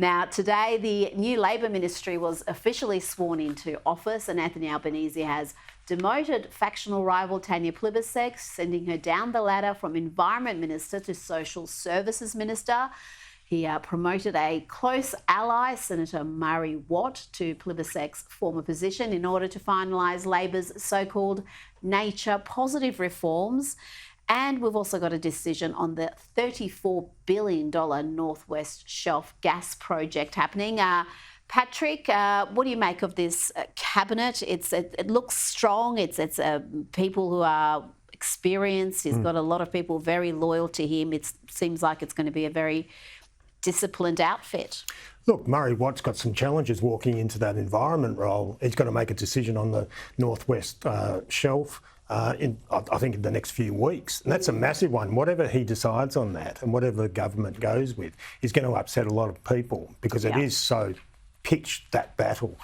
Now, today, the new Labor ministry was officially sworn into office, and Anthony Albanese has demoted factional rival Tanya Plibersek, sending her down the ladder from Environment Minister to Social Services Minister. He promoted a close ally, Senator Murray Watt, to Plibersek's former position in order to finalise Labor's so-called nature positive reforms. And we've also got a decision on the $34 billion Northwest Shelf gas project happening. Patrick, what do you make of this cabinet? It looks strong. It's people who are experienced. He's got a lot of people very loyal to him. It seems like it's going to be a very disciplined outfit. Look, Murray Watt's got some challenges walking into that environment role. He's got to make a decision on the Northwest Shelf I think in the next few weeks. And that's a massive one. Whatever he decides on that and whatever the government goes with is going to upset a lot of people because it is so pitched, that battle.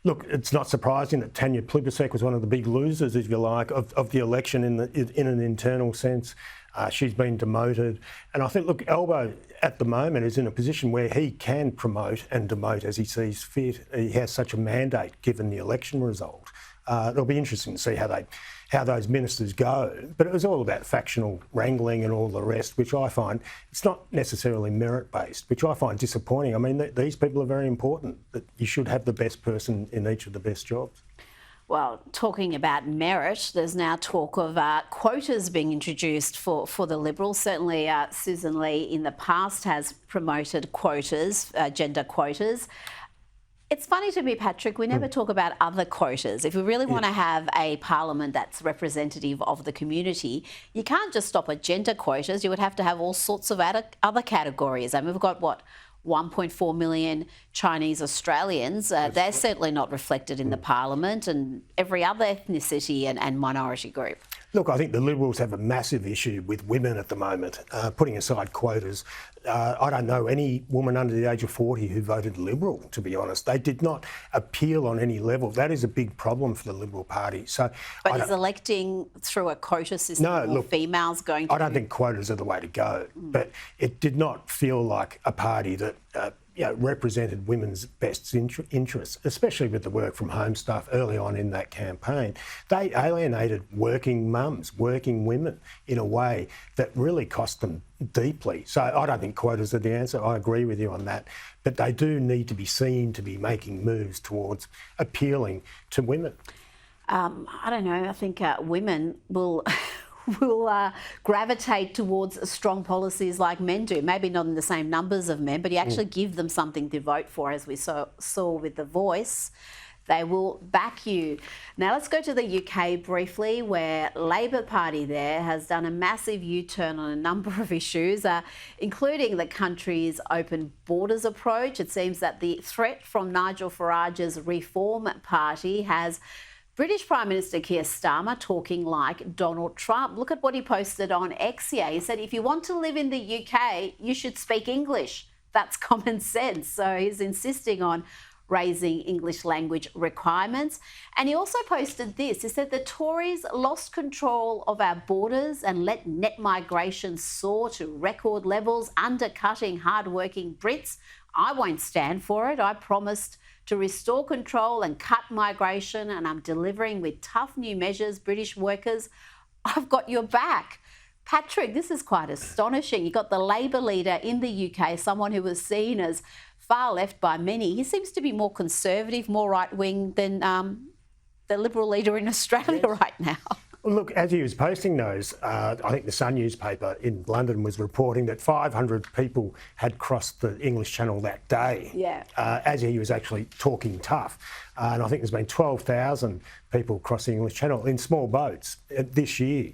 Look, it's not surprising that Tanya Plibersek was one of the big losers, if you like, of the election in an internal sense. She's been demoted. And I think, look, Albo at the moment is in a position where he can promote and demote as he sees fit. He has such a mandate given the election result. It'll be interesting to see how those ministers go. But it was all about factional wrangling and all the rest, which I find, it's not necessarily merit-based, which I find disappointing. I mean, these people are very important, that you should have the best person in each of the best jobs. Well, talking about merit, there's now talk of quotas being introduced for the Liberals. Certainly, Susan Lee in the past has promoted quotas, gender quotas. It's funny to me, Patrick, we never talk about other quotas. If we really want to have a parliament that's representative of the community, you can't just stop at gender quotas. You would have to have all sorts of other categories. I mean, we've got, 1.4 million Chinese Australians. They're certainly not reflected in the parliament, and every other ethnicity and minority group. Look, I think the Liberals have a massive issue with women at the moment, putting aside quotas. I don't know any woman under the age of 40 who voted Liberal, to be honest. They did not appeal on any level. That is a big problem for the Liberal Party. But is electing through a quota system females going to... I don't think quotas are the way to go, but it did not feel like a party that represented women's best interests, especially with the work from home stuff early on in that campaign. They alienated working mums, working women in a way that really cost them deeply. So I don't think quotas are the answer. I agree with you on that. But they do need to be seen to be making moves towards appealing to women. I don't know. I think women will... will gravitate towards strong policies like men do. Maybe not in the same numbers of men, but you actually give them something to vote for, as we saw with The Voice. They will back you. Now let's go to the UK briefly, where Labor Party there has done a massive U-turn on a number of issues, including the country's open borders approach. It seems that the threat from Nigel Farage's Reform Party has British Prime Minister Keir Starmer talking like Donald Trump. Look at what he posted on X here. He said, if you want to live in the UK, you should speak English. That's common sense. So he's insisting on raising English language requirements. And he also posted this. He said, the Tories lost control of our borders and let net migration soar to record levels, undercutting hardworking Brits. I won't stand for it. I promised to restore control and cut migration, and I'm delivering with tough new measures. British workers, I've got your back. Patrick, this is quite astonishing. You got the Labor leader in the UK, someone who was seen as far left by many. He seems to be more conservative, more right-wing than the Liberal leader in Australia right now. Well, look, as he was posting those, I think the Sun newspaper in London was reporting that 500 people had crossed the English Channel that day, as he was actually talking tough. And I think there's been 12,000 people cross the English Channel in small boats this year,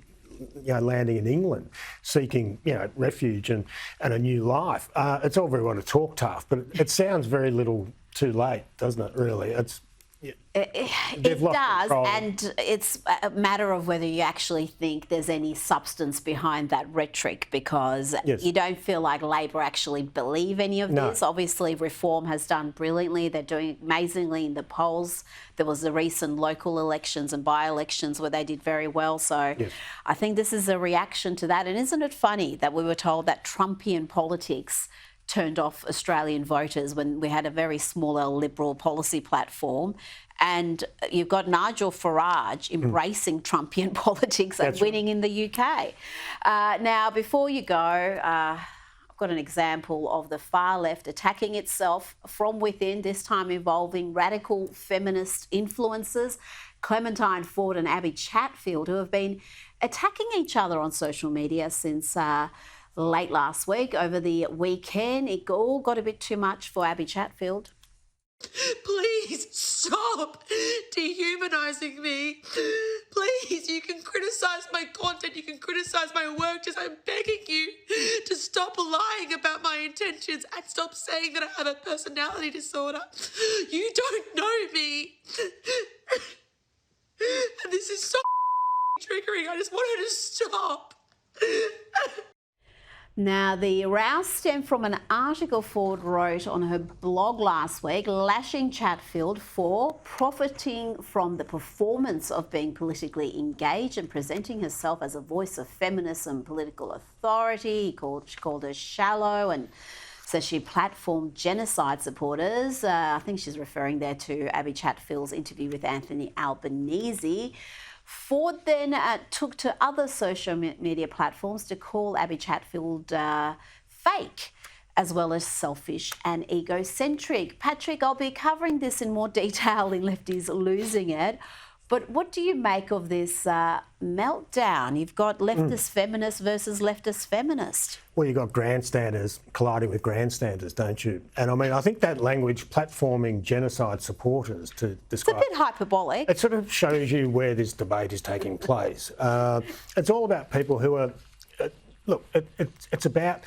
landing in England, seeking, refuge and a new life. It's all very well to talk tough, but it sounds very little too late, doesn't it, really? It does, and it's a matter of whether you actually think there's any substance behind that rhetoric, because you don't feel like Labor actually believe any of this. Obviously, Reform has done brilliantly. They're doing amazingly in the polls. There was the recent local elections and by-elections where they did very well. So I think this is a reaction to that. And isn't it funny that we were told that Trumpian politics turned off Australian voters when we had a very small L Liberal policy platform. And you've got Nigel Farage embracing Trumpian politics and winning in the UK. Now, before you go, I've got an example of the far left attacking itself from within, this time involving radical feminist influencers, Clementine Ford and Abby Chatfield, who have been attacking each other on social media since late last week. Over the weekend, it all got a bit too much for Abby Chatfield. Please stop dehumanising me. Please, you can criticise my content, you can criticise my work, just I'm begging you to stop lying about my intentions and stop saying that I have a personality disorder. You don't know me. And this is so triggering. I just want her to stop. Now, the row stemmed from an article Ford wrote on her blog last week, lashing Chatfield for profiting from the performance of being politically engaged and presenting herself as a voice of feminism, political authority. She called her shallow and says she platformed genocide supporters. I think she's referring there to Abby Chatfield's interview with Anthony Albanese. Ford then took to other social media platforms to call Abby Chatfield fake, as well as selfish and egocentric. Patrick, I'll be covering this in more detail in Lefties Losing It. But what do you make of this meltdown? You've got leftist feminist versus leftist feminist. Well, you've got grandstanders colliding with grandstanders, don't you? And I mean, I think that language, platforming genocide supporters, to describe... It's a bit hyperbolic. It sort of shows you where this debate is taking place. It's all about people who are... Look, it's about...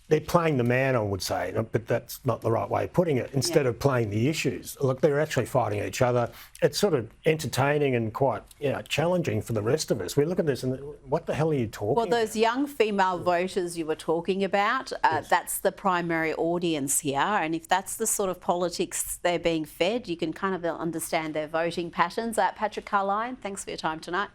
They're playing the man, I would say, but that's not the right way of putting it, instead of playing the issues. Look, they're actually fighting each other. It's sort of entertaining and quite challenging for the rest of us. We look at this and what the hell are you talking Well, those about? young female voters you were talking about, that's the primary audience here. And if that's the sort of politics they're being fed, you can kind of understand their voting patterns. Patrick Carlyon, thanks for your time tonight.